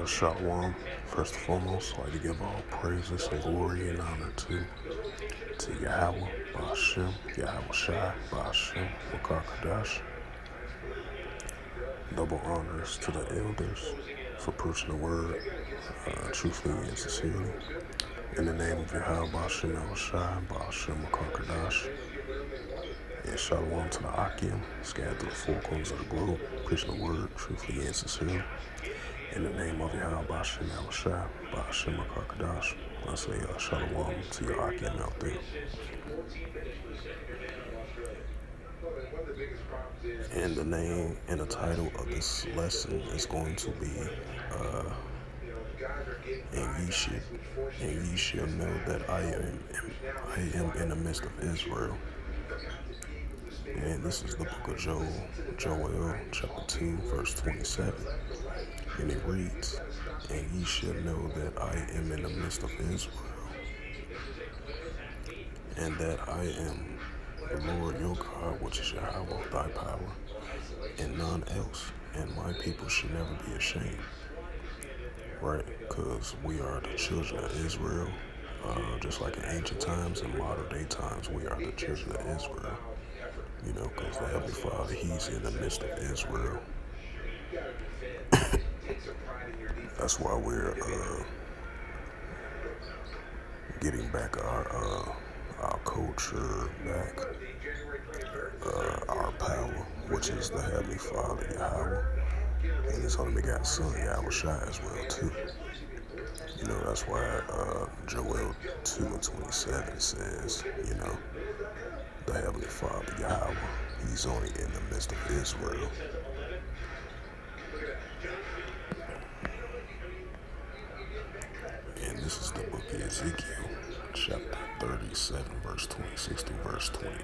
Shalom. First and foremost, I'd like to give all praises and glory and honor to Yahawah, Ba'ashem, Yahweh Shai, Ba'ashem, Wakakadash. Double honors to the elders for preaching the word truthfully and sincerely. In the name of Yahweh, Ba'ashem, Yahweh Shai, Ba'ashem, Wakakadash. And shalom to the Akim, scattered through the four corners of the globe, preaching the word truthfully and sincerely. In the name of Yahweh, Ba'ashem, Yahweh Shai, Ba'ashem, Wakakadash. I say shalom to your Akim out there. And the name and the title of this lesson is going to be and ye shall know that I am in the midst of Israel. And this is the book of Joel chapter 2, verse 27. And it reads, and ye shall know that I am in the midst of Israel, and that I am the Lord your God, which is Yahawah thy power, and none else, and my people should never be ashamed. Right? Because we are the children of Israel, just like in ancient times and modern day times, we are the children of Israel. You know, because the Heavenly Father, He's in the midst of Israel. That's why we're getting back our culture, back our power, which is the Heavenly Father, Yahawah, and His only begotten Son, Yahweh Shai, as well too. You know, that's why Joel 2 and 27 says, you know, the Heavenly Father, Yahawah, He's only in the midst of Israel. And this is the book of Ezekiel, chapter 37, verse 26 to verse 28.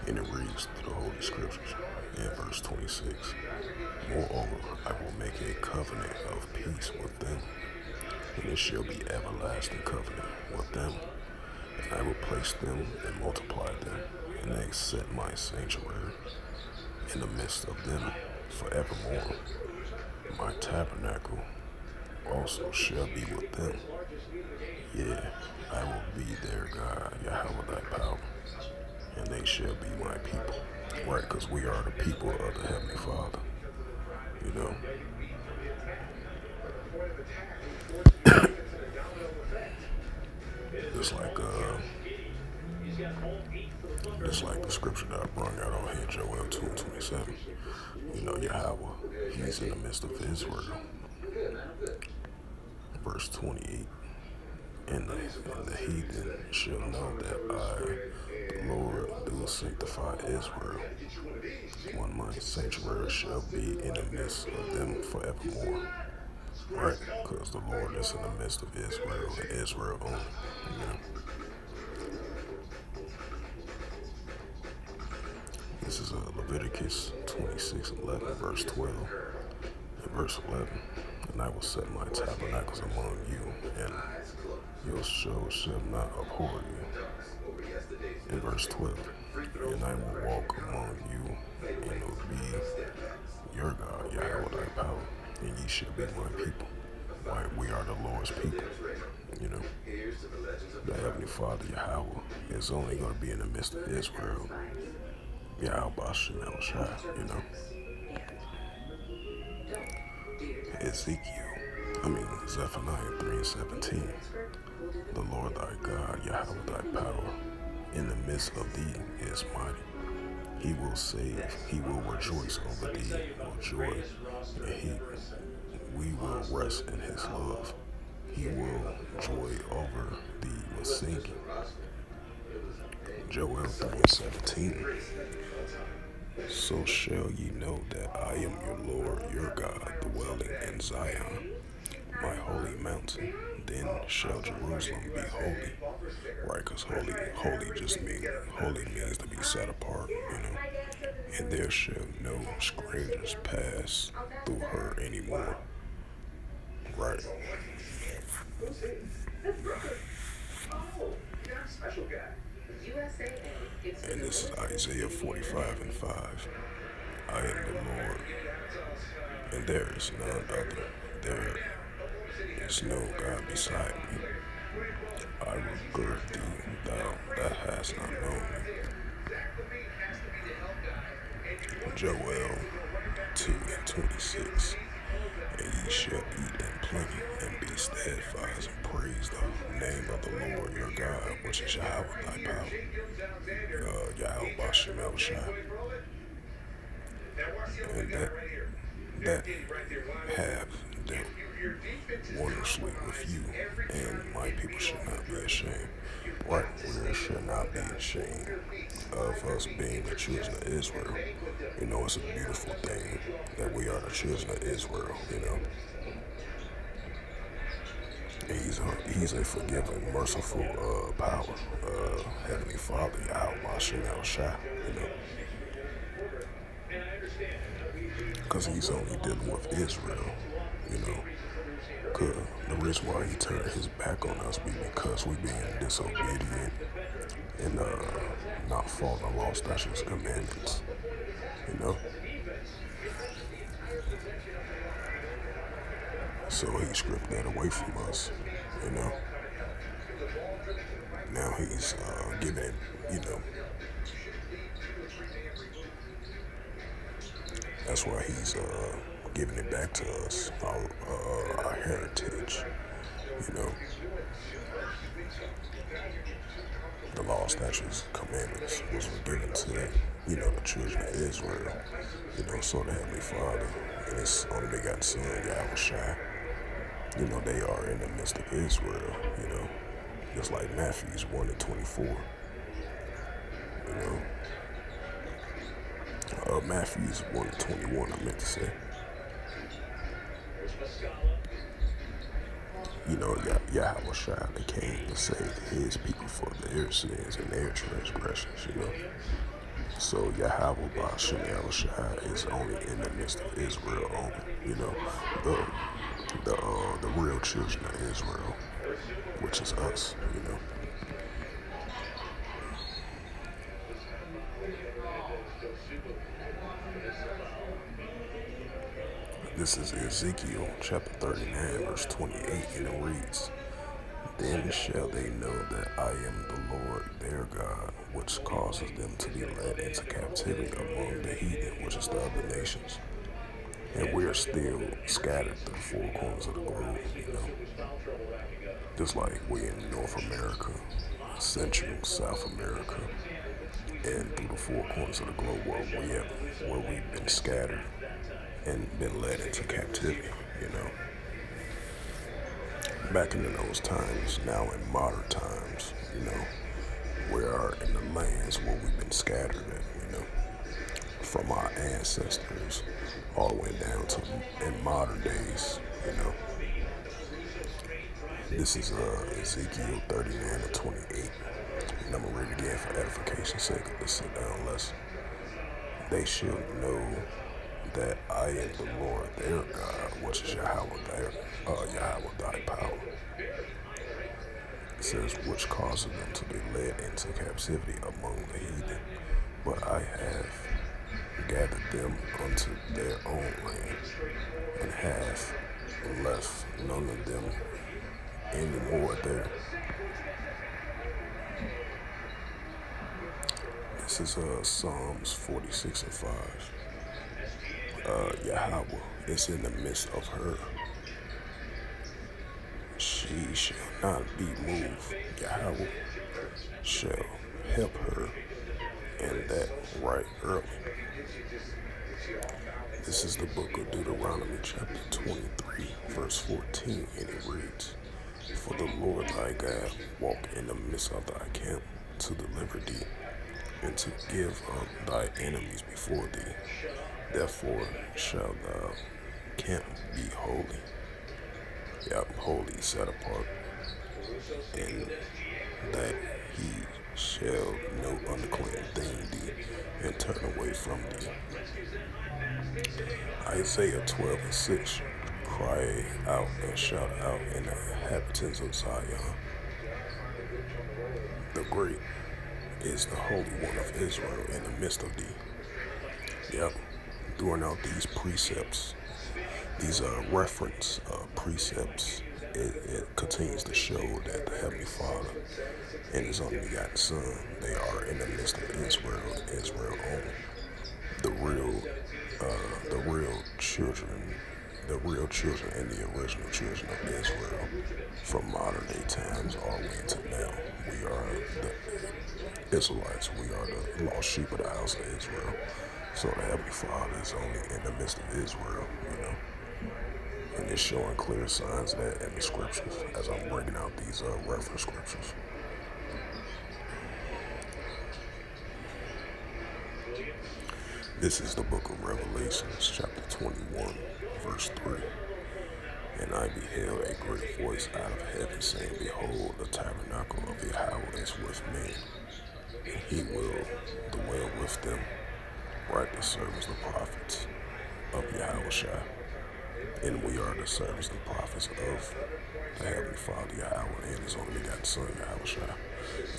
And it reads through the Holy Scriptures in verse 26. Moreover, I will make a covenant of peace with them, and it shall be everlasting covenant with them. And I will place them and multiply them, and they set my sanctuary in the midst of them forevermore. My tabernacle also shall be with them. Yeah, I will be their God, Yahawah thy power, and they shall be my people. Right, because we are the people of the Heavenly Father. You know. Just like the scripture that I brought out on here, Joel 2 and 27. You know, Yahawah, He's in the midst of Israel. Verse 28. And the heathen shall know that I, the Lord, do sanctify Israel, when my sanctuary shall be in the midst of them forevermore. Right? Because the Lord is in the midst of Israel and Israel only. You know? This is Leviticus 26:11, verse 12, and verse 11. And I will set my tabernacles among you, and your soul shall not abhor you. In verse 12, and I will walk among you, and will be your God, Yahweh thy power, and ye shall be my people. Right? We are the Lord's people. You know, the Heavenly Father, Yahawah, is only going to be in the midst of Israel. Yahweh Ba'ashem, Yahweh Shai, you know. Zephaniah 3 and 17. The Lord thy God, Yahawah thy power, in the midst of thee is mighty. He will save, He will rejoice over thee with joy, and we will rest in His love. He will joy over thee with singing. Joel 3 and 17. So shall ye know that I am your Lord, your God, dwelling in Zion, my holy mountain. Then shall Jerusalem be holy. Right, because holy means to be set apart, you know. And there shall no strangers pass through her anymore. Right. And this is Isaiah 45 and 5. I am the Lord, and there is none other. There is no God beside me. I will gird thee, thou that hast not known me. Joel 2:26. And ye shall eat in plenty, and be steadfast, and praise the name of the Lord your God, which is Yahawah thy power. Yahawah. And that have dealt wondrously with you, and my people should not be ashamed. Right? We should not be ashamed of us being the children of Israel. You know, it's a beautiful thing that we are the children of Israel, you know. He's a forgiving, merciful power. Heavenly Father, Yahawah, you know. Because he's only dealing with Israel, you know. Cause the reason why he turned his back on us be because we being disobedient and not following law, statutes, and commandments, you know. So he stripped that away from us, you know. Now he's giving it, you know. That's why he's giving it back to us, our heritage, you know. The law, statutes, commandments was given to, you know, the children of Israel, you know. So the Heavenly Father and His only begotten Son, Yahawah, you know, they are in the midst of Israel, you know, just like Matthew 1:24, you know. Matthew 1:21, I meant to say. You know, Yahawah, they came to save his people for their sins and their transgressions, you know. So Yahawah is only in the midst of Israel only, you know, the real children of Israel, which is us, you know. This is Ezekiel chapter 39, verse 28, and it reads, Then shall they know that I am the Lord their God, which causes them to be led into captivity among the heathen, which is the other nations. And we are still scattered through the four corners of the globe, you know. Just like we in North America, Central, South America, and through the four corners of the globe where we've been scattered and been led into captivity, you know. Back in those times, now in modern times, you know, we are in the lands where we've been scattered at, you know, from our ancestors all the way down to in modern days, you know. This is Ezekiel 39:28. And I'm going to read it again for edification's sake. Let's sit down, they shall know that I am the Lord their God, which is Yahawah thy power. It says, which causes them to be led into captivity among the heathen, but I have gathered them unto their own land, and have left none of them any more there. This is Psalms 46:5. Yahawah is in the midst of her. She shall not be moved. Yahawah shall help her, and that right early. This is the book of Deuteronomy chapter 23, verse 14, and it reads, For the Lord thy God walk in the midst of thy camp to deliver thee, and to give up thy enemies before thee. Therefore shall thou camp be holy. Holy, set apart, and that he shall no unclean thing thee, and turn away from thee. Isaiah 12:6. Cry out and shout out in the inhabitants of Zion. The great is the Holy One of Israel in the midst of thee. Yep. throwing out these precepts, these reference precepts. It continues to show that the Heavenly Father and His only begotten Son, they are in the midst of Israel only. The real children, and the original children of Israel from modern day times all the way into now. We are the Israelites. We are the lost sheep of the house of Israel. So the Heavenly Father is only in the midst of Israel, and it's showing clear signs of that in the scriptures as I'm bringing out these reference scriptures. This is the book of Revelations, chapter 21, verse 3. And I beheld a great voice out of heaven saying, Behold, the tabernacle of Yahawah is with men, and He will dwell with them, right to serve the prophets of Yahawah. And we are the servants and prophets of the Heavenly Father Yahawah and His only begotten Son Yahawah.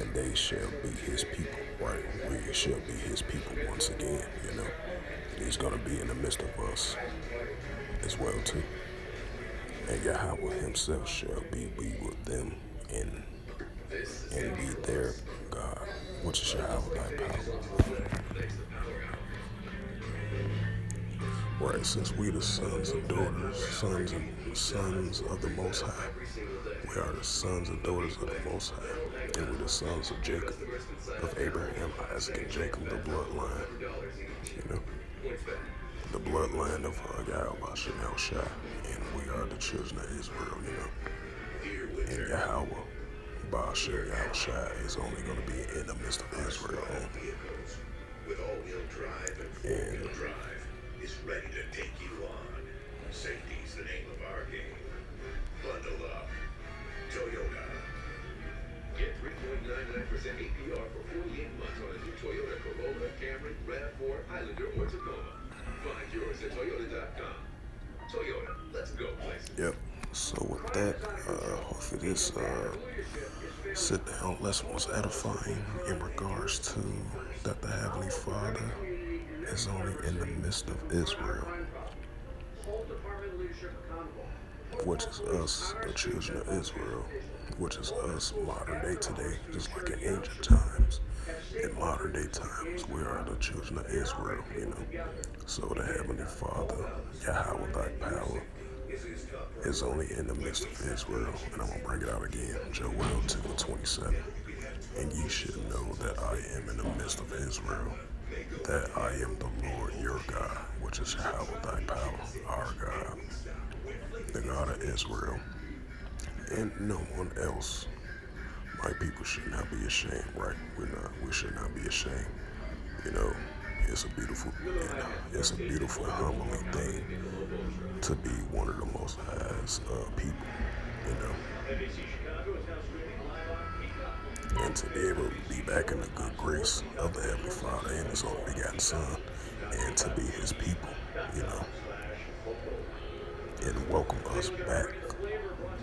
And they shall be His people, right? We shall be His people once again, And He's going to be in the midst of us as well too. And Yahawah Himself shall be with them and be their God, which is Yahawah thy power. Right, since we the sons and daughters, sons of the Most High, we are the sons and daughters of the Most High, and we the sons of Jacob, of Abraham, Isaac, and Jacob, the bloodline, the bloodline of Yahawah, and we are the children of Israel, and Yahawah, Ba'ashem Yahawah, is only going to be in the midst of Israel. And is ready to take you on. Safety's the name of our game. Bundle up. Toyota. Get 3.99% APR for 48 months on a new Toyota Corolla, Camry, RAV4, Highlander, or Tacoma. Find yours at Toyota.com. Toyota, let's go places. Yep. So with that, hopefully this sit-down lesson was edifying in regards to that the Heavenly Father is only in the midst of Israel, which is us, the children of Israel, which is us modern day today, just like in ancient times. In modern day times, we are the children of Israel, So the Heavenly Father, Yahawah thy power, is only in the midst of Israel. And I'm going to bring it out again, Joel 2:27. And ye should know that I am in the midst of Israel, that I am the Lord your God, which is Yahawah thy power, our God, the God of Israel, and no one else. My people should not be ashamed, right? We should not be ashamed. It's a beautiful, humbling thing to be one of the Most High's people, and to be able to be back in the good grace of the Heavenly Father and His only begotten Son, and to be His people, and welcome us back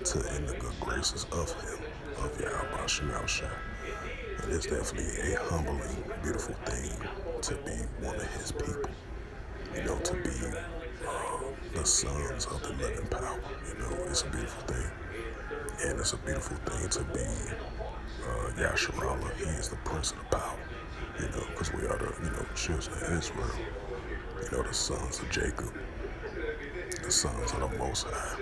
to in the good graces of Him, of Yahawah Shemashah. And it's definitely a humbling, beautiful thing to be one of His people, to be the sons of the living power. It's a beautiful thing. And it's a beautiful thing to be Yasharallah. He is the Prince of the power, because we are the, children of Israel, the sons of Jacob, the sons of the Most High,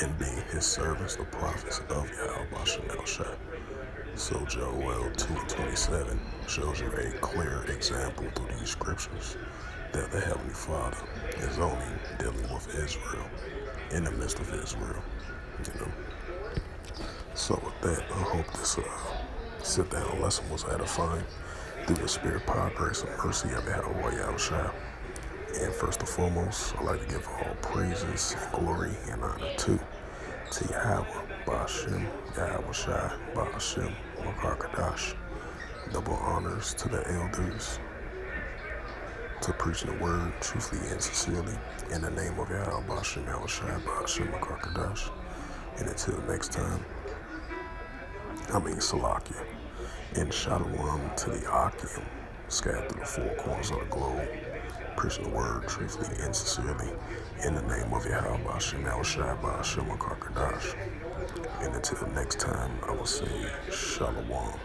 and being His servants, the prophets of Yahawah Shemashah. So Joel 2:27 shows you a clear example through these scriptures that the Heavenly Father is only dealing with Israel, in the midst of Israel, So with that, I hope this sit-down lesson was edifying through the spirit, power, grace, and mercy of Yahawah Yahawah. And first and foremost, I'd like to give all praises, glory, and honor to Yahawah, Ba'ashem, Yahawah, Ba'ashem, Makar. Double honors to the elders, to preaching the word truthfully and sincerely, in the name of Yahawah, Ba'ashem, Yahawah, Ba'ashem, Makar. And until next time, Salakia, and Shalom to the Akim, scattered through the four corners of the globe. preaching the word truthfully and sincerely in the name of Yahawah, Shemal Shabbat, Shema Karkadash. And until next time, I will say Shalom.